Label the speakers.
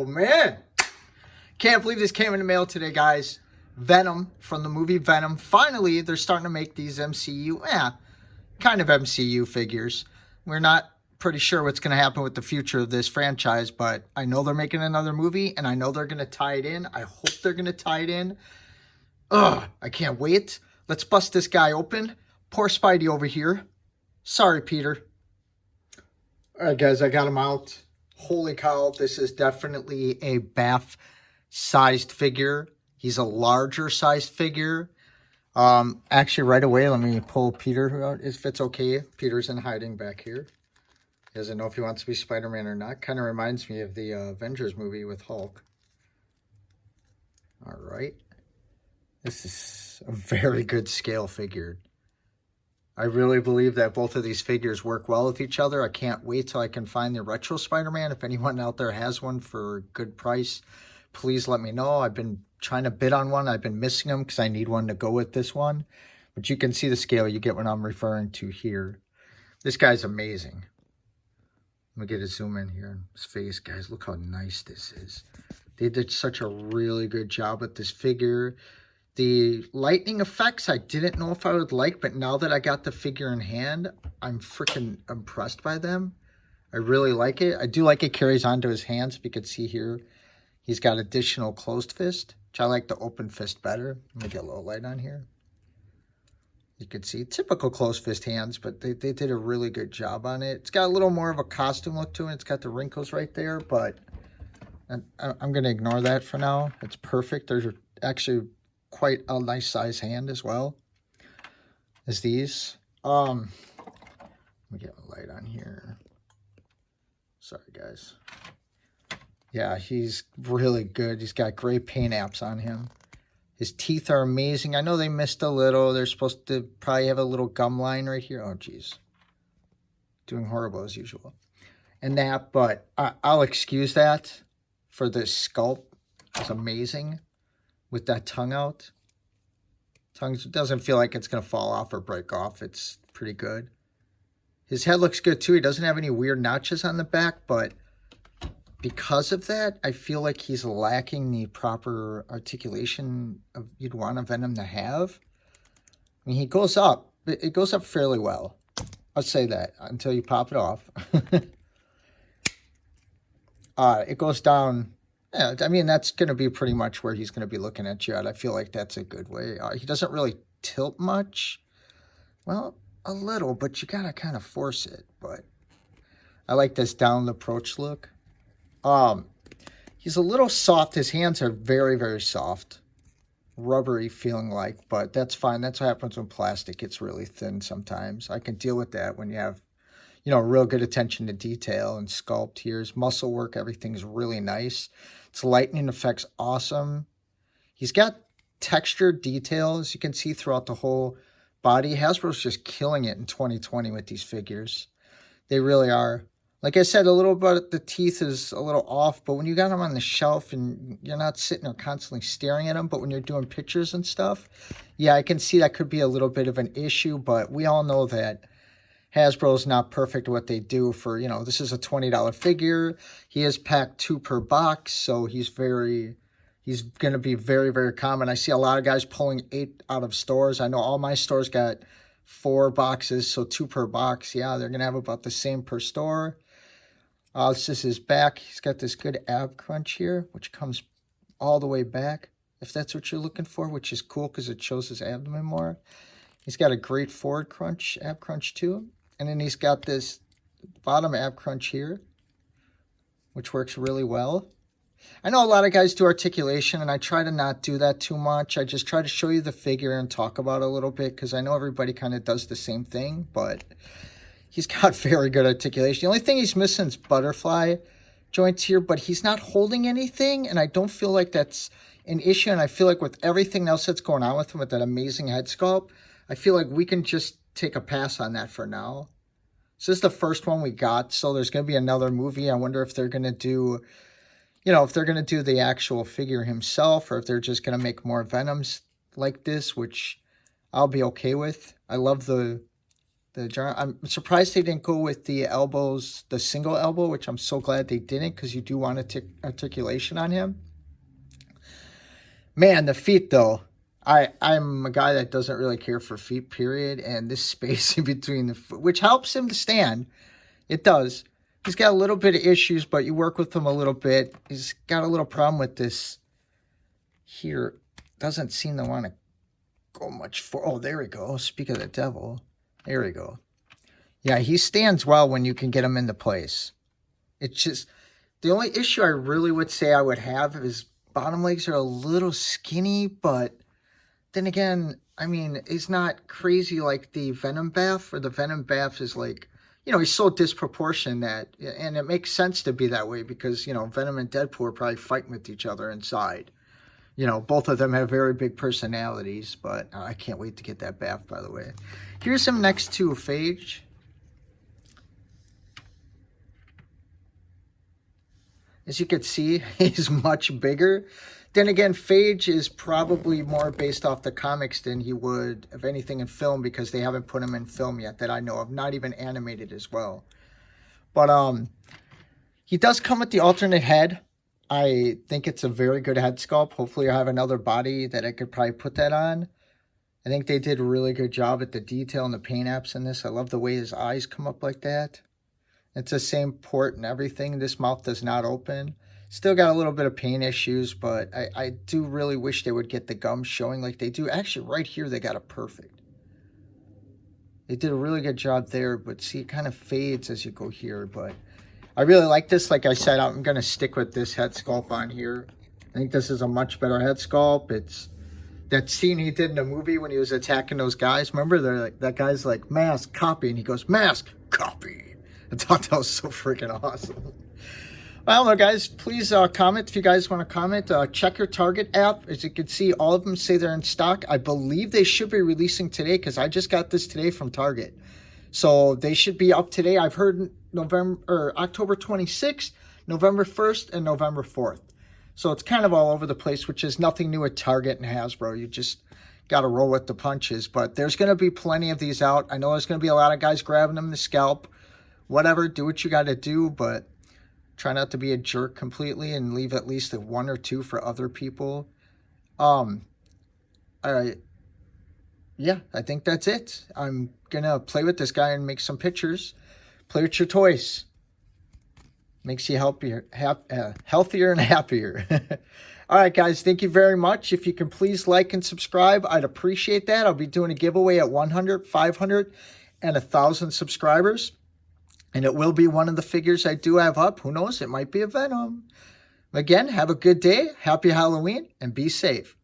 Speaker 1: Oh, man. Can't believe this came in the mail today, guys. Venom from the movie Venom. Finally, they're starting to make these kind of MCU figures. We're not pretty sure what's going to happen with the future of this franchise, but I know they're making another movie, and I know they're going to tie it in. I hope they're going to tie it in. Ugh, I can't wait. Let's bust this guy open. Poor Spidey over here. Sorry, Peter. All right, guys, I got him out. Holy cow, this is definitely a Bath-sized figure. He's a larger-sized figure. Actually, right away, let me pull Peter out, if it's okay. Peter's in hiding back here. He doesn't know if he wants to be Spider-Man or not. Kind of reminds me of the Avengers movie with Hulk. All right. This is a very good scale figure. I really believe that both of these figures work well with each other. I can't wait till I can find the retro Spider-Man. If anyone out there has one for a good price, please let me know. I've been trying to bid on one. I've been missing them because I need one to go with this one. But you can see the scale. You get what I'm referring to here. This guy's amazing. Let me get a zoom in here on his face. Guys, look how nice this is. They did such a really good job with this figure. The lightning effects, I didn't know if I would like, but now that I got the figure in hand, I'm freaking impressed by them. I really like it. I do like it carries onto his hands. If you can see here, he's got additional closed fist, which I like the open fist better. Let me get a little light on here. You can see typical closed fist hands, but they did a really good job on it. It's got a little more of a costume look to it. It's got the wrinkles right there, but I'm going to ignore that for now. It's perfect. There's actually quite a nice size hand as well as these. Let me get a light on here. Sorry, guys. Yeah, he's really good. He's got great paint apps on him. His teeth are amazing. I know they missed a little. They're supposed to probably have a little gum line right here. Oh, geez. Doing horrible as usual. And that, but I'll excuse that for this sculpt. It's amazing. With that tongue out. Tongue doesn't feel like it's going to fall off or break off. It's pretty good. His head looks good too. He doesn't have any weird notches on the back, but because of that, I feel like he's lacking the proper articulation of you'd want a Venom to have. I mean, he goes up. It goes up fairly well. I'll say that until you pop it off. It goes down. Yeah, I mean, that's going to be pretty much where he's going to be looking at you at. I feel like that's a good way. He doesn't really tilt much. Well, a little, but you got to kind of force it. But I like this down approach look. He's a little soft. His hands are very, very soft. Rubbery feeling like, but that's fine. That's what happens when plastic gets really thin sometimes. I can deal with that when you have, real good attention to detail and sculpt here. His muscle work, everything's really nice. Its lightning effect's awesome. He's got textured detail, as you can see, throughout the whole body. Hasbro's just killing it in 2020 with these figures. They really are. Like I said, a little bit, the teeth is a little off, but when you got them on the shelf and you're not sitting there constantly staring at them, but when you're doing pictures and stuff, yeah, I can see that could be a little bit of an issue, but we all know that Hasbro's not perfect at what they do for, this is a $20 figure. He is packed 2 per box, so he's going to be very, very common. I see a lot of guys pulling 8 out of stores. I know all my stores got 4 boxes, so 2 per box. Yeah, they're going to have about the same per store. This is his back. He's got this good ab crunch here, which comes all the way back, if that's what you're looking for, which is cool because it shows his abdomen more. He's got a great forward crunch, ab crunch too. And then he's got this bottom ab crunch here, which works really well. I know a lot of guys do articulation, and I try to not do that too much. I just try to show you the figure and talk about it a little bit because I know everybody kind of does the same thing, but he's got very good articulation. The only thing he's missing is butterfly joints here, but he's not holding anything, and I don't feel like that's an issue. And I feel like with everything else that's going on with him, with that amazing head sculpt, I feel like we can just take a pass on that for now. So this is the first one we got, so there's going to be another movie. I wonder if they're going to do, if they're going to do the actual figure himself, or if they're just going to make more Venoms like this, which I'll be okay with. I love the I'm surprised they didn't go with the elbows, the single elbow, which I'm so glad they didn't, because you do want articulation on him. Man, the feet, though. I'm a guy that doesn't really care for feet, period. And this space in between the foot, which helps him to stand. It does. He's got a little bit of issues, but you work with him a little bit. He's got a little problem with this here. Doesn't seem to want to go much for. Oh, there we go. Speak of the devil. There we go. Yeah, he stands well when you can get him into place. It's just, the only issue I really would say I would have is bottom legs are a little skinny, but then again, I mean, he's not crazy like the Venom bath, or the Venom bath is like, you know, he's so disproportionate that, and it makes sense to be that way because, you know, Venom and Deadpool are probably fighting with each other inside. You know, both of them have very big personalities, but I can't wait to get that bath, by the way. Here's him next to Phage. As you can see, he's much bigger. Then again, Phage is probably more based off the comics than he would of anything in film, because they haven't put him in film yet that I know of, not even animated as well. But he does come with the alternate head. I think it's a very good head sculpt. Hopefully I have another body that I could probably put that on. I think they did a really good job at the detail and the paint apps in this. I love the way his eyes come up like that. It's the same port and everything. This mouth does not open. Still got a little bit of paint issues, but I do really wish they would get the gums showing like they do. Actually, right here, they got it perfect. They did a really good job there, but see, it kind of fades as you go here. But I really like this. Like I said, I'm going to stick with this head sculpt on here. I think this is a much better head sculpt. It's that scene he did in the movie when he was attacking those guys. Remember, they're like, that guy's like, mask, copy. And he goes, mask, copy. I thought that was so freaking awesome. Well, guys, please comment if you guys want to comment. Check your Target app. As you can see, all of them say they're in stock. I believe they should be releasing today because I just got this today from Target. So they should be up today. I've heard October 26th, November 1st, and November 4th. So it's kind of all over the place, which is nothing new at Target and Hasbro. You just got to roll with the punches. But there's going to be plenty of these out. I know there's going to be a lot of guys grabbing them to scalp. Whatever, do what you got to do, but try not to be a jerk completely and leave at least one or two for other people. Yeah, I think that's it. I'm going to play with this guy and make some pictures. Play with your toys. Makes you healthier and happier. All right, guys, thank you very much. If you can please like and subscribe, I'd appreciate that. I'll be doing a giveaway at 100, 500, and 1,000 subscribers. And it will be one of the figures I do have up. Who knows? It might be a Venom. Again, have a good day. Happy Halloween and be safe.